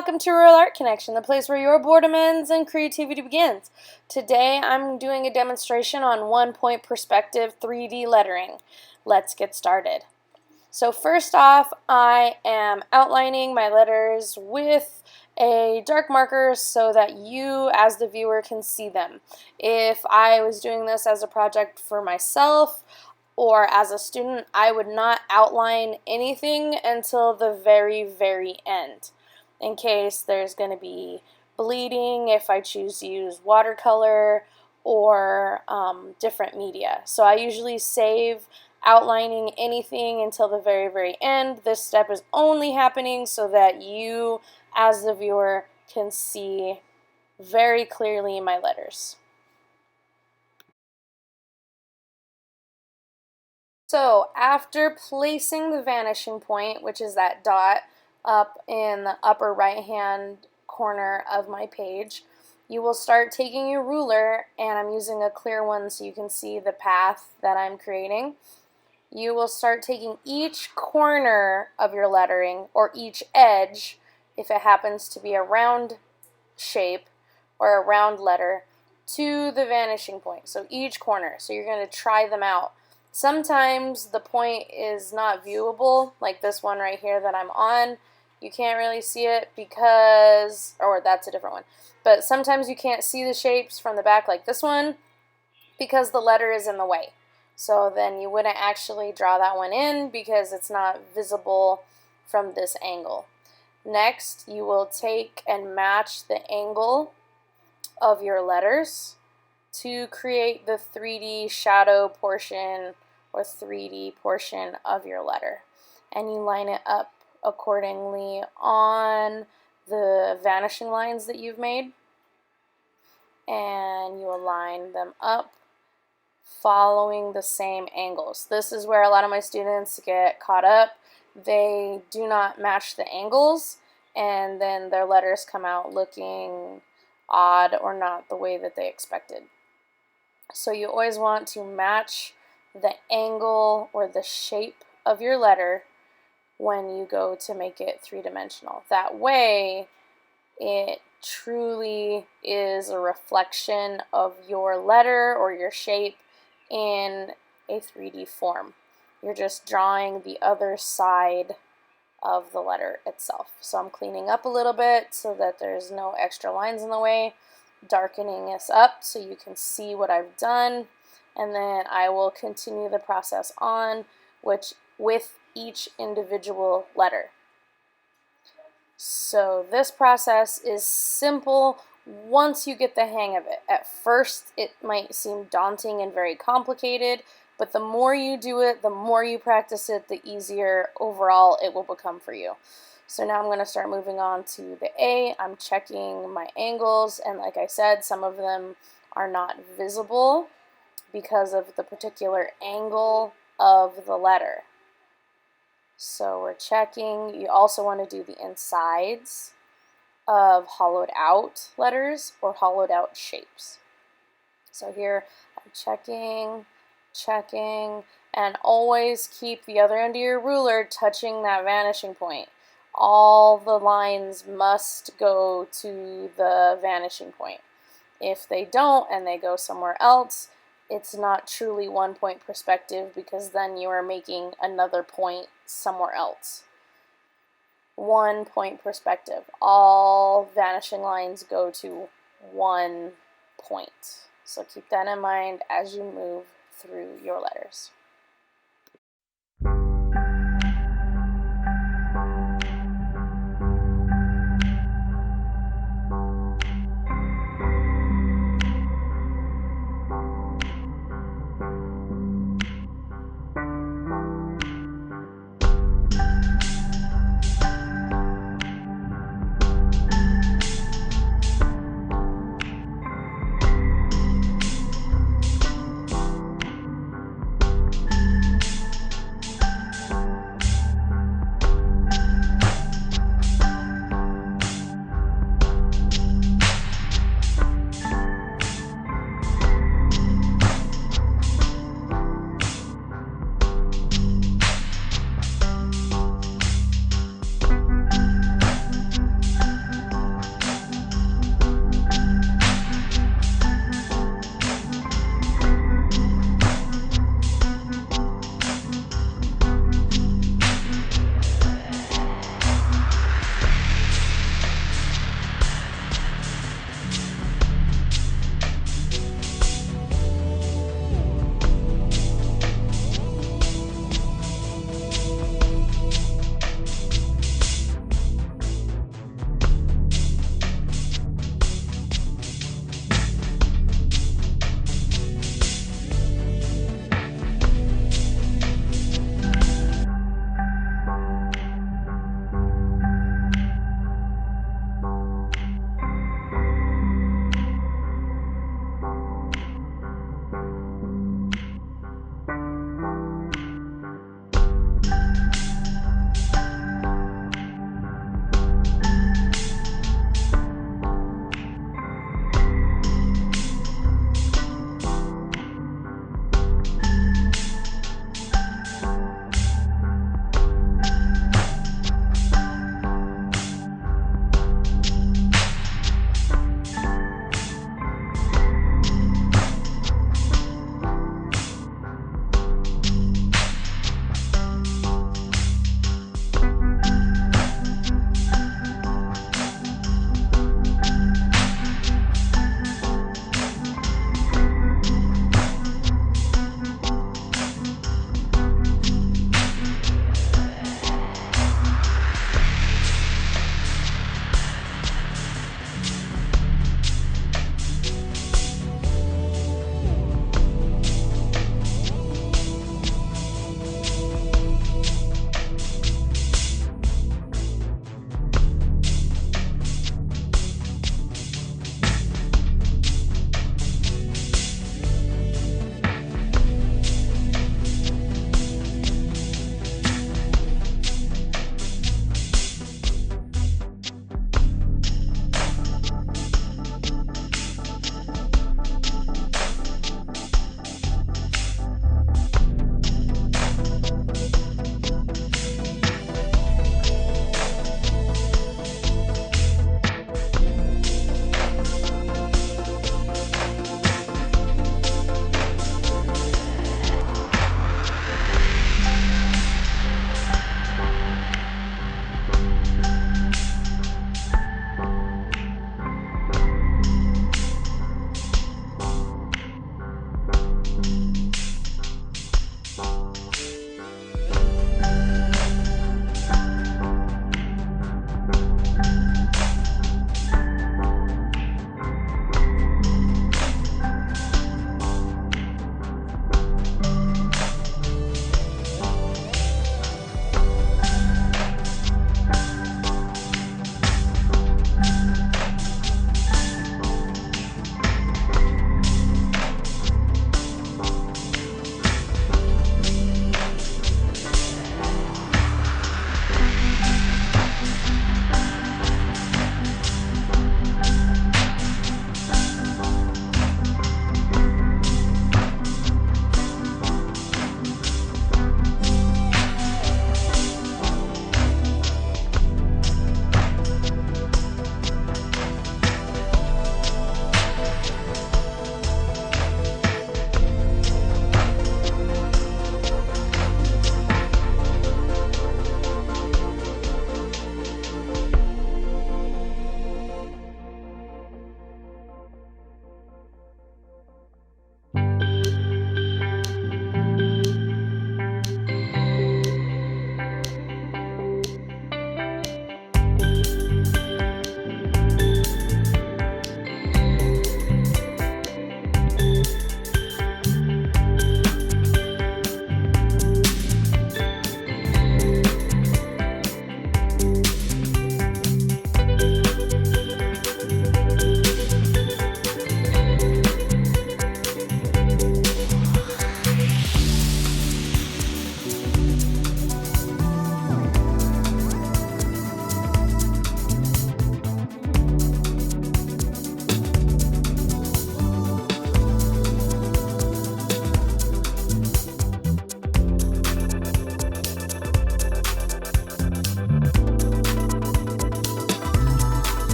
welcome to Rural Art Connection, the place where your boredom ends and creativity begins. Today I'm doing a demonstration on 1-point perspective 3D lettering. Let's get started. So first off, I am outlining my letters with a dark marker so that you as the viewer can see them. If I was doing this as a project for myself or as a student, I would not outline anything until the very end, in case there's going to be bleeding if I choose to use watercolor or different media. So I usually save outlining anything until the very end. This step is only happening so that you as the viewer can see very clearly my letters. So after placing the vanishing point, which is that dot up in the upper right hand corner of my page, you will start taking your ruler, and I'm using a clear one so you can see the path that I'm creating. You will start taking each corner of your lettering, or each edge, if it happens to be a round shape or a round letter, to the vanishing point. So each corner. So you're going to try them out. Sometimes the point is not viewable, like this one right here that I'm on. You can't really see it because, or that's a different one. But sometimes you can't see the shapes from the back like this one because the letter is in the way. So then you wouldn't actually draw that one in because it's not visible from this angle. Next, you will take and match the angle of your letters to create the 3D shadow portion or 3D portion of your letter. And you line it up accordingly on the vanishing lines that you've made. And you align them up following the same angles. This is where a lot of my students get caught up. They do not match the angles, and then their letters come out looking odd or not the way that they expected. So you always want to match the angle or the shape of your letter when you go to make it three-dimensional. That way it truly is a reflection of your letter or your shape in a 3D form. You're just drawing the other side of the letter itself. So I'm cleaning up a little bit so that there's no extra lines in the way, darkening this up so you can see what I've done, and then I will continue the process on with each individual letter. So this process is simple once you get the hang of it. At first it might seem daunting and very complicated, but the more you do it, the more you practice it, the easier overall it will become for you. So now I'm going to start moving on to the A. I'm checking my angles, and like I said, some of them are not visible because of the particular angle of the letter. So we're checking. You also want to do the insides of hollowed out letters or hollowed out shapes. So here I'm checking, and always keep the other end of your ruler touching that vanishing point. All the lines must go to the vanishing point. If they don't and they go somewhere else, it's not truly 1-point perspective because then you are making another point somewhere else. 1-point perspective. All vanishing lines go to 1 point. So keep that in mind as you move through your letters.